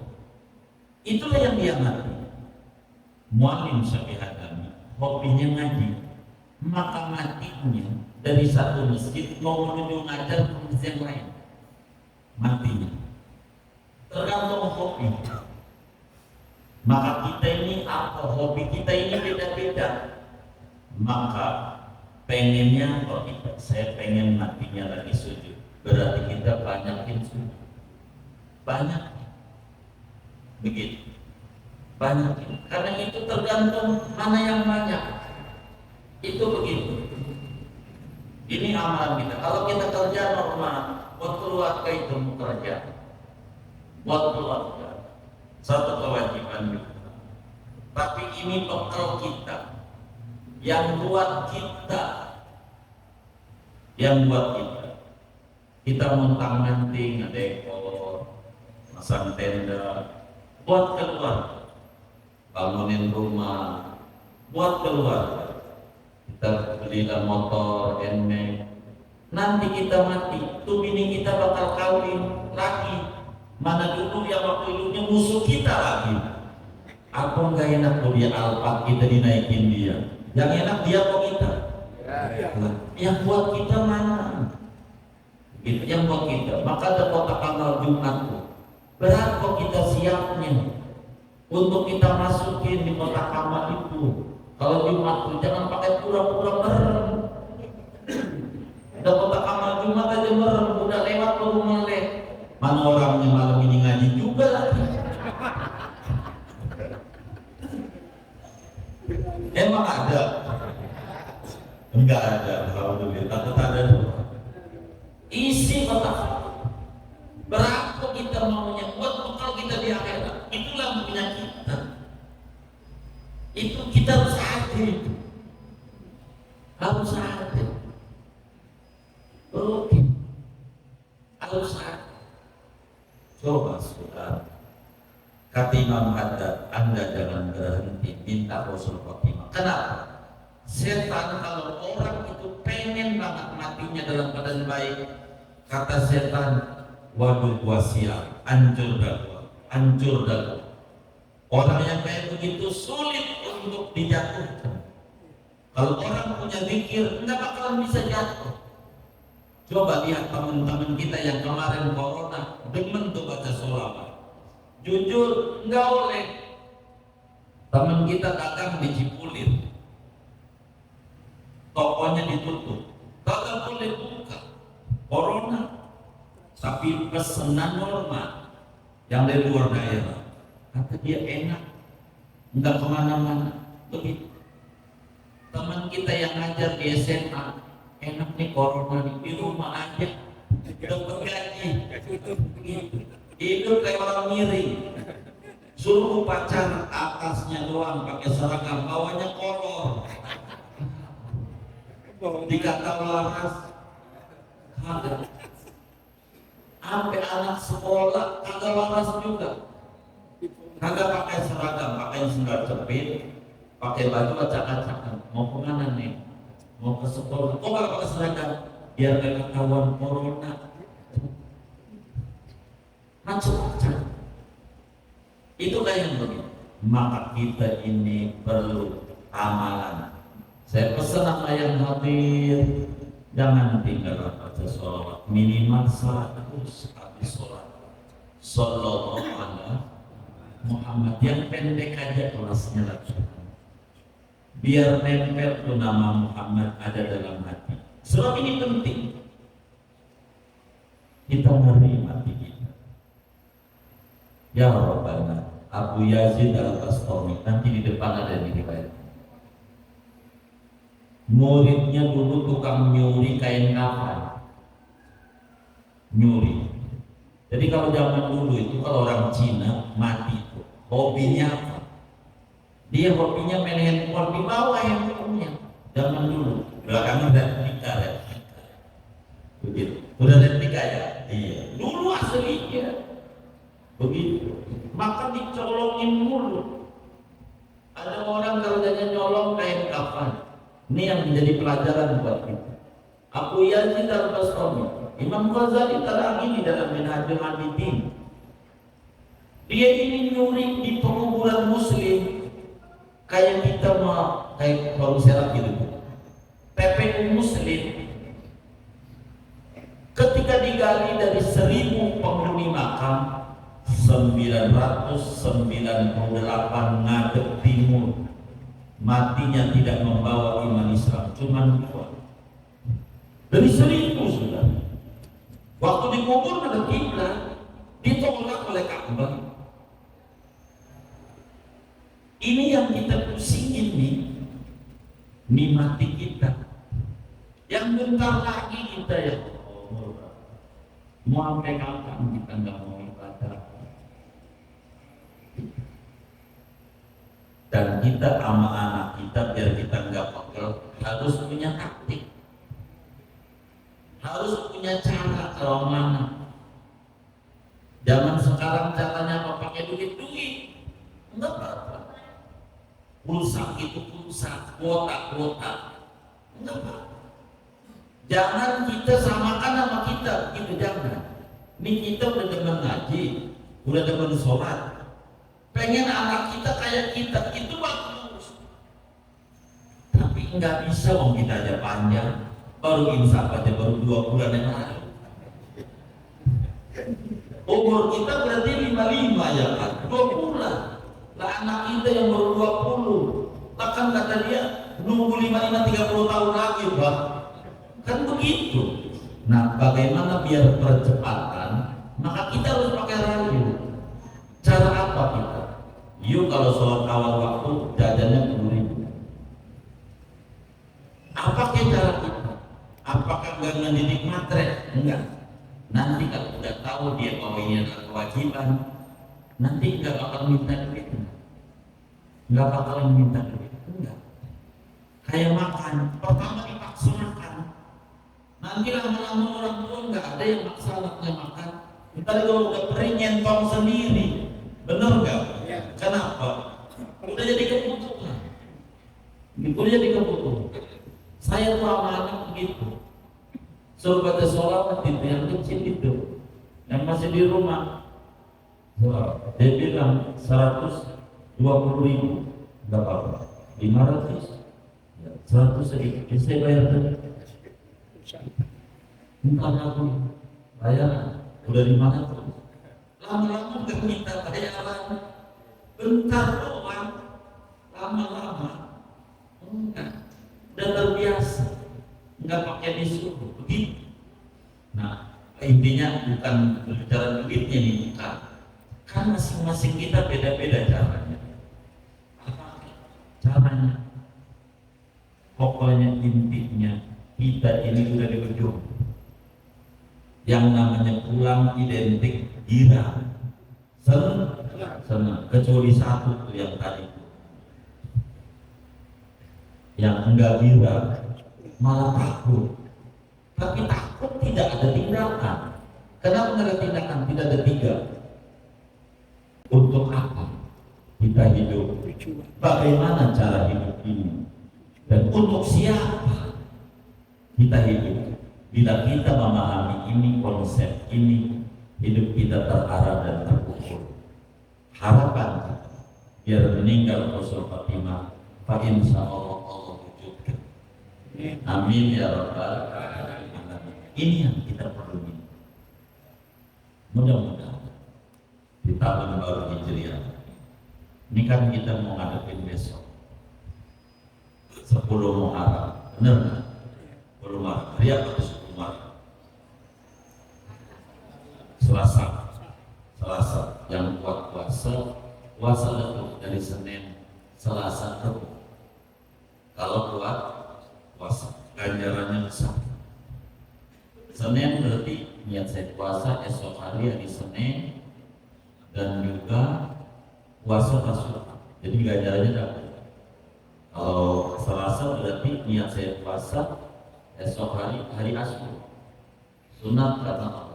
itulah yang dia mati. Mu'alim Syafi'i Hadami hobinya ngaji, maka matinya dari satu masjid mau menuju ngajar ke masjid yang lain, matinya. Tergantung hobi. Maka kita ini apa? Hobi kita ini beda-beda. Maka pengennya, kalau saya pengen matinya lagi sujud, berarti kita banyakin sujud. Banyak. Begitu. Banyakin. Karena itu tergantung mana yang banyak. Itu begitu. Ini amalan kita. Kalau kita kerja normal, buat keluarga itu mau kerja. Buat keluarga. Satu kewajiban kita. Tapi ini bekal kita. Yang buat kita. Yang buat kita. Kita montang-manting, dekor, masang tenda, buat keluarga. Bangunin rumah, buat keluarga. Kita belilah motor, NMAX. Nanti kita mati, tuh bini kita bakal kawin lagi. Mana dulu yang waktu hidupnya musuh kita lagi. Apa nggak enak kalau dia Alphard kita dinaikin dia? Yang enak dia kok kita? Yang buat kita mana? Gitu, yang buat kita. Maka ada kotak amal Jumat tuh. Berapa kita siapnya untuk kita masukin di kotak amal itu? Kalau Jumat tuh jangan pakai pura-pura merem. Ada kotak amal Jumat aja merem, udah lewat baru melek. Mana orangnya malam ini ngaji juga lagi. Emang ada? Enggak ada, alhamdulillah. Takut ada tuh. Isi kotak. Berapa kita maunya buat bekal kita di akhirat? Itulah punya kita. Itu kita harus hadir. Harus hadir. Oke. Harus hadir. Coba saudara, kata Imam Haddad, Anda jangan berhenti minta Rasul Khotimah. Kenapa? Setan kalau orang itu pengen banget matinya dalam keadaan baik, kata setan, waduh gua siap, hancur dah. Orang yang kayak begitu sulit untuk dijatuhkan. Kalau orang punya zikir, nggak bakalan bisa jatuh. Coba lihat teman-teman kita yang kemarin corona demen tuh baca sholawat. Jujur nggak oleh. Teman kita dagang di Cipulir, tokonya ditutup, kagak boleh buka. Corona, tapi pesanan normal yang dari luar daerah. Kata dia enak, nggak kemana-mana. Begitu. Teman kita yang ngajar di SMA. Enak nih corona nih, di rumah aja dapat gaji, hidup kayak orang miring. Suruh pacar atasnya doang pakai seragam, bawahnya kolor. Dikata waras, kagak. Sampai anak sekolah kagak waras juga. Kagak pakai seragam, pakai sendal jepit, pakai baju acak-acakan. Mau kemana nih? Mau ke sekolah, kok gak pakai seragam? Biar gak ketahuan corona. Macam-macam. Itu kayak yang begini. Maka kita ini perlu amalan. Saya pesan sama yang hadir, jangan tinggal baca sholawat. Minimal 100 habis sholat. Sallallahu alaihi Muhammad. Yang pendek aja kelasnya langsung. Biar nempel tuh nama Muhammad ada dalam hati. Sebab ini penting. Kita ngeri mati kita. Ya Rabbana, Abu Yazid Al-Bastami, nanti di depan ada di riwayat. Muridnya dulu tukang nyuri kain kafan. Nyuri. Jadi kalau zaman dulu itu kalau orang Cina mati itu hobinya apa? Dia hobinya main handphone di bawah handphonenya. Zaman dulu, belakangnya replika. Begitu. Udah replika ya? Iya. Dulu aslinya. Begitu. Maka dicolongin mulu. Ada orang kalau dia nyolong kain kafan. Ini yang menjadi pelajaran buat kita. Abu Yazid Al-Bastami, Imam Ghazali terang ini dalam Minhajul Abidin. Dia ini nyuri di penguburan muslim. Kayak kita mau kayak baru serap gitu. PPU muslim ketika digali dari 1000 penghuni makam, 998 ngadep timur, matinya tidak membawa iman Islam, cuma 2 dari 1000 sudah. Waktu dikubur ada kiblat, ditolak oleh Ka'bah. Ini yang kita pusingin nih, mati kita. Yang bentar lagi kita ya mau sampai kapan kita nggak mau ibadah? Dan kita sama anak kita biar kita nggak pegel harus punya taktik, harus punya cara kalau mana. Zaman sekarang caranya apa? Pakai duit, enggak apa-apa. Pulsa itu pulsa, kuota, enggak apa-apa. Jangan kita samakan sama kita, gitu jangan. Ini kita udah demen ngaji, udah demen sholat, pengen anak kita kayak kita, itu bagus. Tapi nggak bisa, kita aja panjang, baru insaf aja baru 2 bulan yang lalu. Umur kita berarti 55 ya kan, 2 bulan. Lah anak kita yang baru 20, lah kan kata dia nunggu 55 30 tahun lagi, Pak. Kan begitu. Nah, bagaimana biar percepatan? Maka kita harus pakai radio. Cara apa kita? Yuk kalau sholat awal waktu jajannya 10.000. Apa cara kita? Apakah nggak mendidik matre? Enggak. Nanti kalau udah tahu dia bahwa ini adalah kewajiban, nanti nggak bakal minta duit. Nggak bakal minta duit. Enggak. Kayak makan, pertama dipaksa makan. Nanti lama-lama orang tua nggak ada yang maksa anaknya makan. Ntar kalau udah perih nyentong sendiri, bener nggak? Ya. Kenapa? Udah jadi kebutuhan. Udah jadi kebutuhan. Saya tuh sama anak begitu. Suruh baca sholat itu yang kecil itu, yang masih di rumah. Dia bilang 120.000, nggak apa-apa. 500, 100 sedikit. Saya bayar tadi. Entah aku bayaran udah 500. Lama-lama nggak minta bayaran, bentar doang. Lama-lama enggak, udah terbiasa, nggak pakai disuruh begitu. Nah, intinya bukan berbicara duitnya nih, bukan. Kan masing-masing kita beda-beda caranya. Apa caranya? Pokoknya intinya kita ini udah di ujung. Yang namanya pulang identik gira, senang. Kecuali satu tuh yang tadi itu, yang enggak gira malah takut. Tapi takut tidak ada tindakan. Kenapa nggak ada tindakan? Tidak ada 3. Untuk apa kita hidup? Bagaimana cara hidup ini? Dan untuk siapa kita hidup? Bila kita memahami ini, konsep ini, hidup kita terarah dan terukur. Harapan biar meninggal husnul khatimah, fa insya Allah Allah wujudkan. Amin ya rabbal alamin. Ini yang kita perlu minta. Mudah-mudahan di tahun baru Hijriah ini kan kita mau ngadepin besok 10 Muharram, benar nggak? 10 Maret, hari apa itu 10 Maret? Selasa, yang kuat puasa dari Senin, Selasa, Rabu. Kalau kuat puasa, ganjarannya besar. Senin berarti niat saya puasa, esok hari Senin, dan juga puasa Rasulullah. Jadi ganjarannya dapat. Kalau Selasa berarti niat saya puasa, esok hari Asyura. Sunat kata Allah.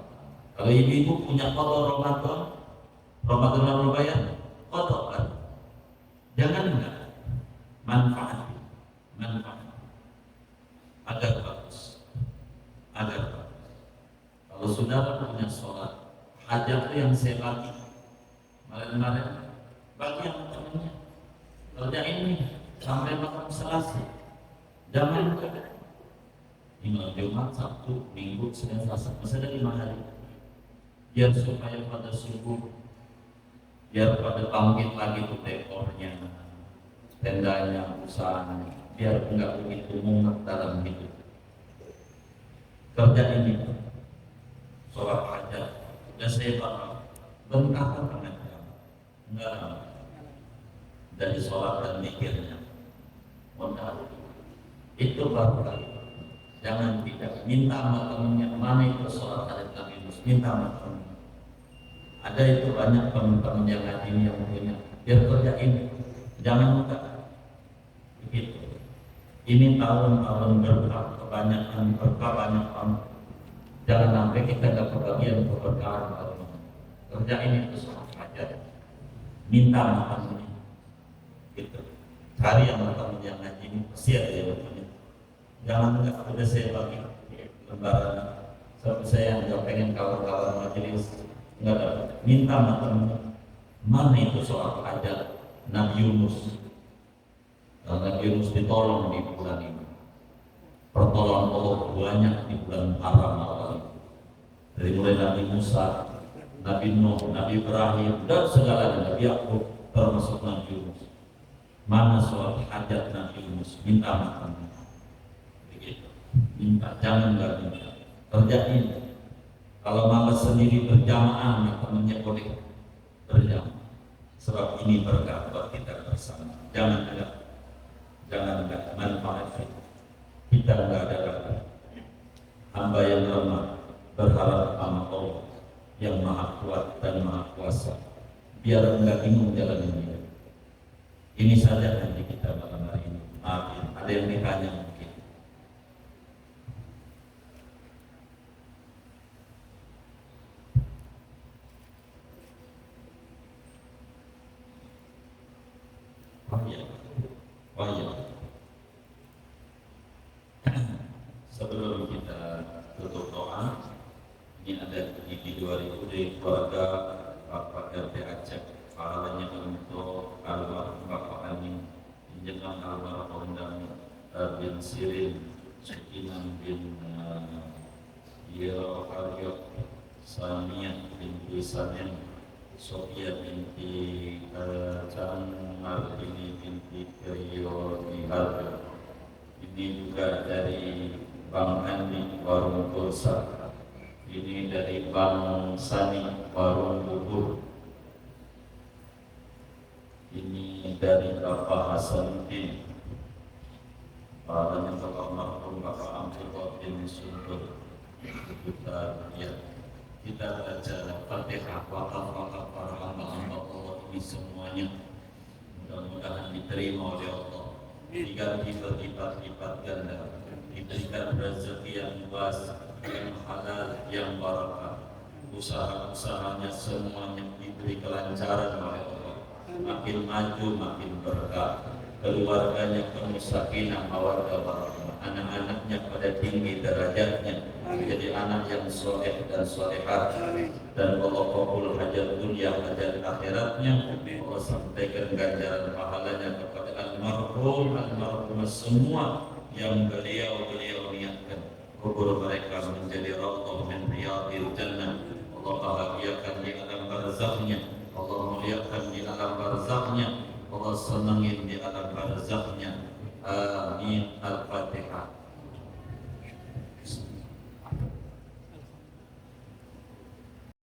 Kalau ibu-ibu punya qada Ramadan mau bayar, qada kan? Jangan enggak. Manfaat agar bagus. Kalau sudah punya sholat hajat yang saya bagi kemarin bagi yang temannya kerja ini sampai makan Selasa, jangan Tinggal Jumat, Sabtu, Minggu, Senin, Selasa, masih ada 5 hari. Biar supaya pada subuh, biar pada bangkit lagi tuh dekornya, tendanya, usahanya, biar enggak begitu mumet dalam hidup. Kerja ini, sholat hajat, dan saya bakal bentakan dengan jam, enggak lama. Dari sholat dan mikirnya, modal itu baru kali. Jangan tidak minta sama temennya, mana itu sholat hajat Nabi Yunus, minta sama temennya. Ada itu banyak teman-teman yang ngaji ini yang punya, biar kerjain, jangan minta. Begitu. Ini tahun-tahun berkah, kebanyakan berkah banyak banget. Jangan sampai kita dapat bagian keberkahan tahun ini. Kerjain itu sholat hajat, minta sama temennya. Gitu. Cari yang teman yang ngaji ini, siap ya temennya. Jangan enggak udah saya bagi lembaran sampai saya nggak pengen kawan-kawan majelis nggak dapat, minta sama mana itu soal hajat Nabi Yunus. Nabi Yunus ditolong di bulan ini, pertolongan Allah banyak di bulan haram awal dari mulai Nabi Musa, Nabi Nuh, Nabi Ibrahim dan segalanya, Nabi Yakub termasuk Nabi Yunus. Mana soal hajat Nabi Yunus, minta makan. Minta, jangan nggak minta, kerjain. Kalau malas sendiri berjamaah, temannya boleh berjamaah. Sebab ini berkah buat kita bersama. Jangan enggak manfaat kita enggak ada lagi. Hamba yang lemah berharap sama Allah yang maha kuat dan maha kuasa. Biar enggak bingung jalan ini. Ini saja nanti kita malam hari ini. Maaf, ada yang ditanya. Oh iya. Sebelum kita tutup doa, ini ada di 2000 dari keluarga Bapak RT Aceh, pahalanya untuk almarhum Bapak Ani, jenengan almarhum bin Sirin, Sukinan bin Aryo, Sanian binti Sanen, Sofia binti Mardini binti Kriyo Niharjo. Ini juga dari Bang Andi Warung Tulsa. Ini dari Bang Sani Warung Bubur. Ini dari Bapak Hasanuddin. Pahalanya Bapak Marhum Bapak Amsul bin Sundur. Kita baca Fatihah, wakaf-wakaf para hamba-hamba Allah ini semuanya mudah-mudahan diterima oleh Allah, diganti berlipat-lipat ganda, diberikan rezeki yang luas, yang halal, yang barakah, usaha-usahanya semuanya diberi kelancaran oleh Allah, makin maju makin berkah, keluarganya penuh sakinah mawaddah warahmah, anak-anaknya pada tinggi derajatnya, menjadi anak yang soleh dan solehat, dan Allah kabul hajat dunia hajat akhiratnya. Allah sampaikan ganjaran pahalanya kepada almarhum semua yang beliau niatkan kubur mereka menjadi raudhah min riyadil jannah. Allah bahagiakan di alam barzakhnya, Allah muliakan di alam barzakhnya, Allah senangin di alam barzakhnya. Amin. Al-Fatihah.